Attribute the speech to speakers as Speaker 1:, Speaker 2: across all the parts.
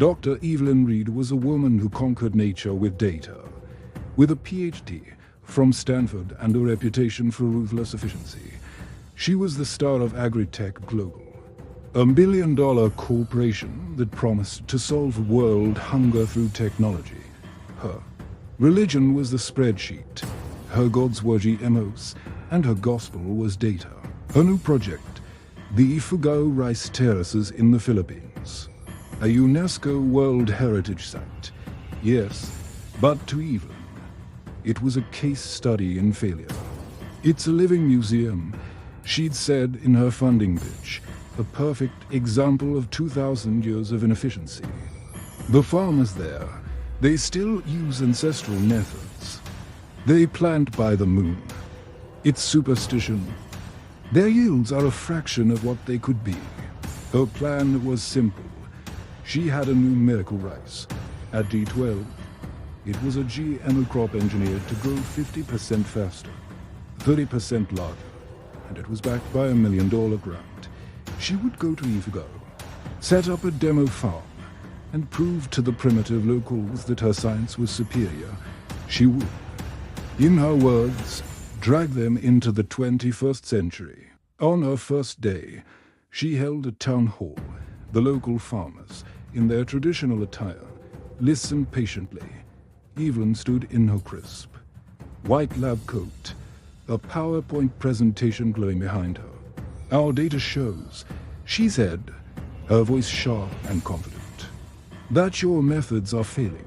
Speaker 1: Dr. Evelyn Reed was a woman who conquered nature with data. With a PhD from Stanford and a reputation for ruthless efficiency, she was the star of Agritech Global, a billion-dollar corporation that promised to solve world hunger through technology. Her religion was the spreadsheet, her gods were GMOs, and her gospel was data. Her new project, the Ifugao rice terraces in the Philippines, a UNESCO World Heritage Site. Yes, but to Evelyn, it was a case study in failure. It's a living museum, she'd said in her funding pitch, a perfect example of 2,000 years of inefficiency. The farmers there, they still use ancestral methods. They plant by the moon. It's superstition. Their yields are a fraction of what they could be. Her plan was simple. She had a new miracle rice. At D12, it was a GMO crop engineered to grow 50% faster, 30% larger, and it was backed by $1 million grant. She would go to Ifugao, set up a demo farm, and prove to the primitive locals that her science was superior. She would, in her words, drag them into the 21st century. On her first day, she held a town hall. The local farmers, in their traditional attire, listened patiently. Evelyn stood in her crisp, white lab coat, a PowerPoint presentation glowing behind her. Our data shows, she said, her voice sharp and confident, that your methods are failing.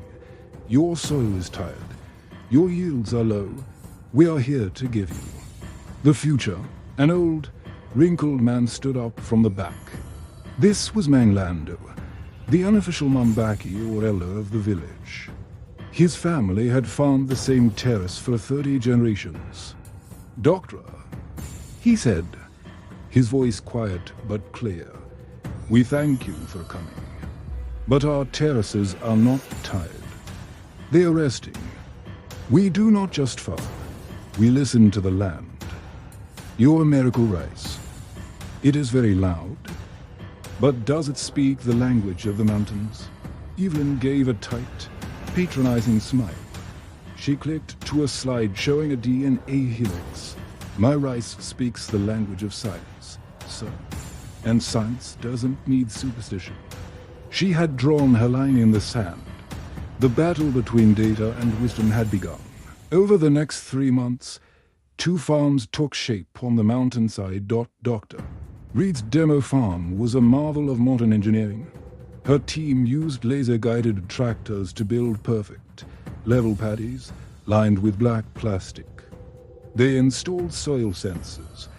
Speaker 1: Your soil is tired. Your yields are low. We are here to give you the future. An old, wrinkled man stood up from the back. This was Mang Lando, the unofficial Mambaki or elder of the village. His family had farmed the same terrace for 30 generations. Doctor, he said, his voice quiet but clear, we thank you for coming. But our terraces are not tired. They are resting. We do not just farm, we listen to the land. Your miracle rice, it is very loud, but does it speak the language of the mountains? Evelyn gave a tight, patronizing smile. She clicked to a slide showing a DNA helix. My rice speaks the language of science, sir. And science doesn't need superstition. She had drawn her line in the sand. The battle between data and wisdom had begun. Over the next 3 months, 2 farms took shape on the mountainside. Dr. Reed's demo farm was a marvel of modern engineering. Her team used laser-guided tractors to build perfect, level paddies lined with black plastic. They installed soil sensors,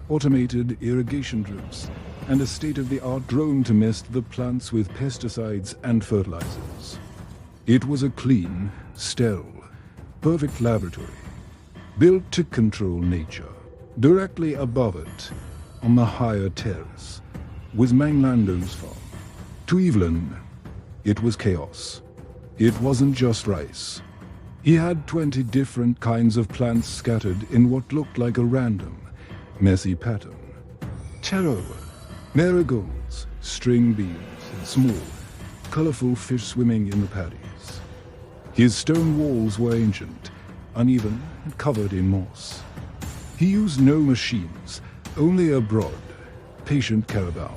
Speaker 1: automated irrigation drips, and a state-of-the-art drone to mist the plants with pesticides and fertilizers. It was a clean, sterile, perfect laboratory, built to control nature. Directly above it, on the higher terrace, was Mang Lando's farm. To Evelyn, it was chaos. It wasn't just rice. He had 20 different kinds of plants scattered in what looked like a random, messy pattern. Taro, marigolds, string beans, and small, colorful fish swimming in the paddies. His stone walls were ancient, uneven, and covered in moss. He used no machines, only a broad, patient carabao.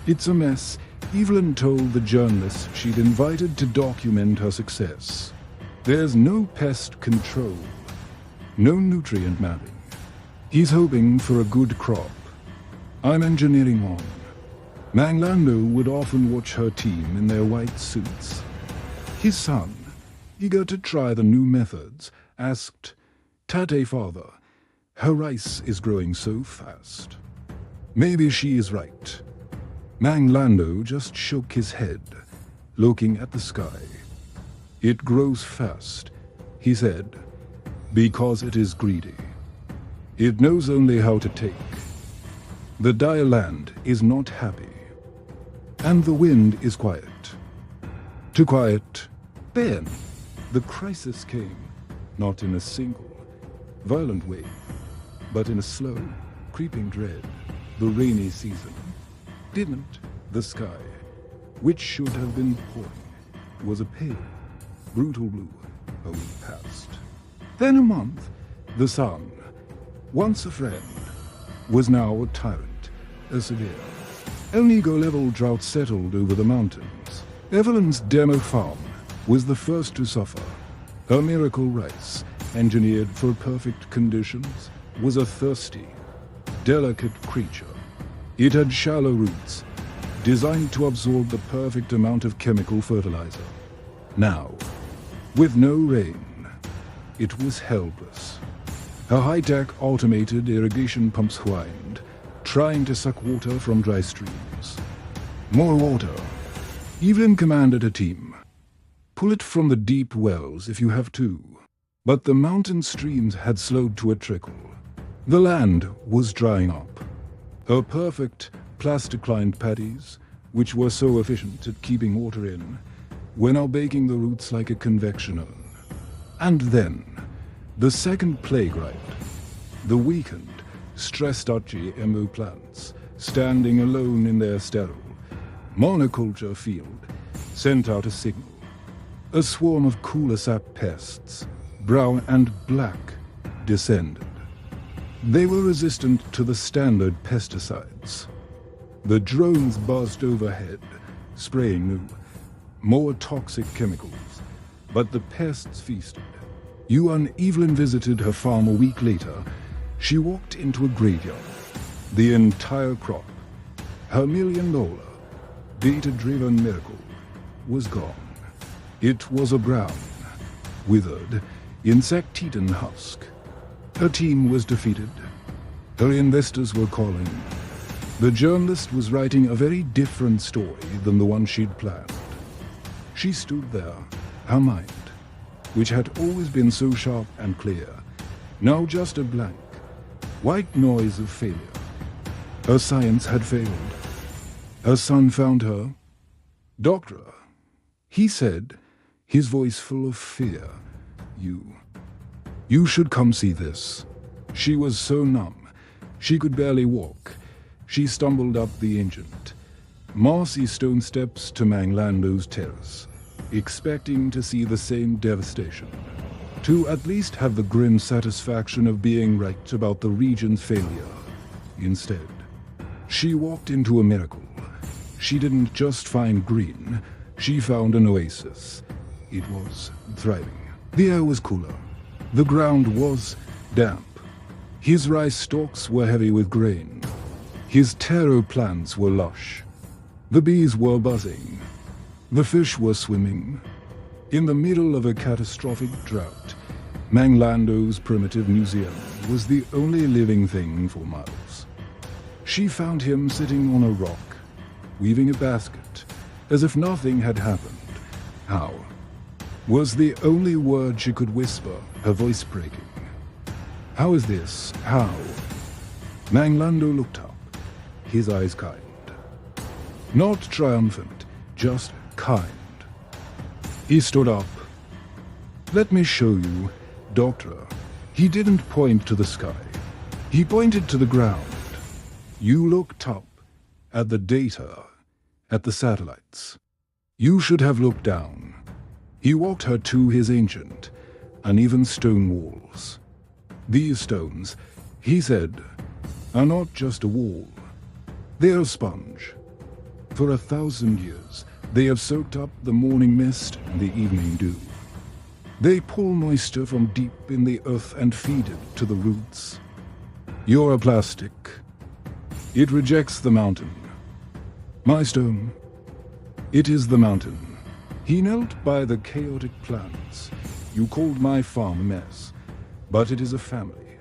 Speaker 1: It's a mess, Evelyn told the journalists she'd invited to document her success. There's no pest control, no nutrient mapping. He's hoping for a good crop. I'm engineering on. Mang Lando would often watch her team in their white suits. His son, eager to try the new methods, asked, "Tate, father, her rice is growing so fast." Maybe she is right. Mang Lando just shook his head, looking at the sky. It grows fast, he said, because it is greedy. It knows only how to take. The dire land is not happy, and the wind is quiet. Too quiet. Then, the crisis came, not in a single, violent wave, but in a slow, creeping dread. The rainy season. Didn't the sky, which should have been pouring, was a pale, brutal blue. A week passed. Then a month. The sun, once a friend, was now a tyrant, a severe. An ego-level drought settled over the mountains. Evelyn's demo farm was the first to suffer. Her miracle rice, engineered for perfect conditions, was a thirsty, delicate creature. It had shallow roots, designed to absorb the perfect amount of chemical fertilizer. Now, with no rain, it was helpless. Her high-tech automated irrigation pumps whined, trying to suck water from dry streams. More water. Evelyn commanded a team. Pull it from the deep wells if you have to. But the mountain streams had slowed to a trickle. The land was drying up. Her perfect, plastic-lined paddies, which were so efficient at keeping water in, were now baking the roots like a convection urn. And then, the second plague arrived. The weakened, stressed-out GMO plants, standing alone in their sterile monoculture field, sent out a signal. A swarm of cooler sap pests, brown and black, descended. They were resistant to the standard pesticides. The drones buzzed overhead, spraying new, more toxic chemicals, but the pests feasted. Evelyn visited her farm a week later. She walked into a graveyard. The entire crop, her $1 million, data-driven miracle, was gone. It was a brown, withered, insect-eaten husk. Her team was defeated. Her investors were calling. The journalist was writing a very different story than the one she'd planned. She stood there, her mind, which had always been so sharp and clear, now just a blank, white noise of failure. Her science had failed. Her son found her. Doctor, he said, his voice full of fear, You should come see this. She was so numb, she could barely walk. She stumbled up the ancient, mossy stone steps to Mang Lando's terrace, expecting to see the same devastation, to at least have the grim satisfaction of being right about the region's failure. Instead, she walked into a miracle. She didn't just find green, she found an oasis. It was thriving. The air was cooler. The ground was damp. His rice stalks were heavy with grain. His taro plants were lush. The bees were buzzing. The fish were swimming. In the middle of a catastrophic drought, Mang Lando's primitive museum was the only living thing for miles. She found him sitting on a rock, weaving a basket, as if nothing had happened. How? Was the only word she could whisper, her voice breaking. How is this? How? Mang Lando looked up, his eyes kind. Not triumphant, just kind. He stood up. Let me show you, Doctor. He didn't point to the sky. He pointed to the ground. You looked up, at the data, at the satellites. You should have looked down. He walked her to his ancient, uneven stone walls. These stones, he said, are not just a wall. They are a sponge. For 1,000 years, they have soaked up the morning mist and the evening dew. They pull moisture from deep in the earth and feed it to the roots. You're a plastic. It rejects the mountain. My stone, it is the mountain. He knelt by the chaotic plants. You called my farm a mess, but it is a family.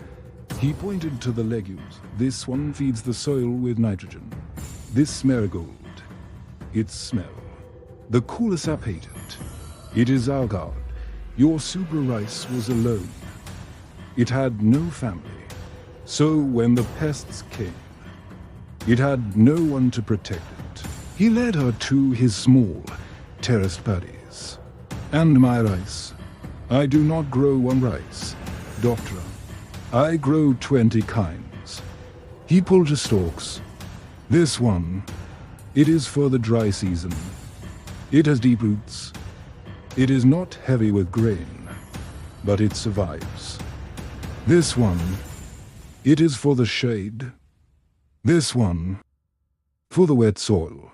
Speaker 1: He pointed to the legumes. This one feeds the soil with nitrogen. This marigold, its smell. The cooler sap hate it. It is our god. Your super rice was alone. It had no family. So when the pests came, it had no one to protect it. He led her to his small, terraced paddies. And my rice. I do not grow one rice, Doctor. I grow 20 kinds. He pulled the stalks. This one, it is for the dry season. It has deep roots. It is not heavy with grain, but it survives. This one, it is for the shade. This one, for the wet soil.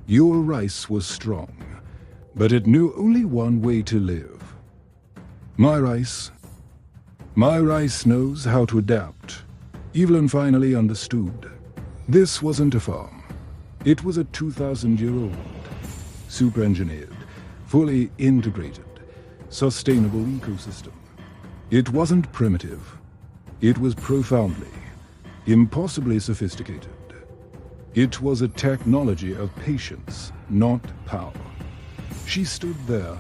Speaker 1: Your rice was strong, but it knew only one way to live. My rice knows how to adapt. Evelyn finally understood. This wasn't a farm. It was a 2,000-year-old, super-engineered, fully integrated, sustainable ecosystem. It wasn't primitive. It was profoundly, impossibly sophisticated. It was a technology of patience, not power. She stood there,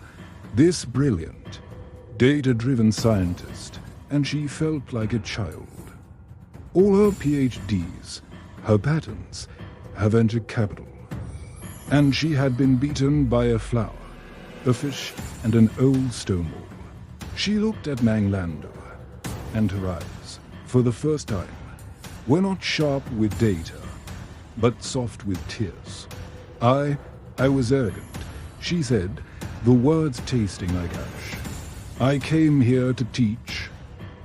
Speaker 1: this brilliant, data-driven scientist, and she felt like a child. All her PhDs, her patents, her venture capital. And she had been beaten by a flower, a fish, and an old stone wall. She looked at Mang Lando, and her eyes, for the first time, were not sharp with data, but soft with tears. I was arrogant, she said, the words tasting like ash. I came here to teach,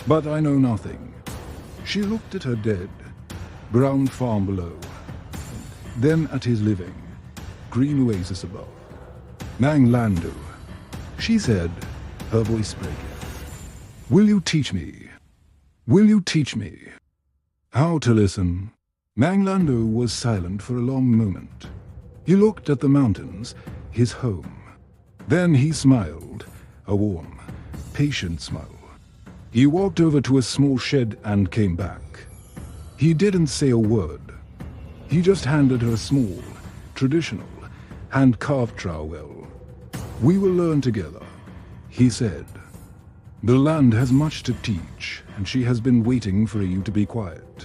Speaker 1: but I know nothing. She looked at her dead, brown farm below, then at his living, green oasis above. Mang Lando, she said, her voice breaking. Will you teach me? Will you teach me how to listen? Mang Lando was silent for a long moment. He looked at the mountains, his home. Then he smiled, a warm, patient smile. He walked over to a small shed and came back. He didn't say a word. He just handed her a small, traditional, hand-carved trowel. We will learn together, he said. The land has much to teach, and she has been waiting for you to be quiet.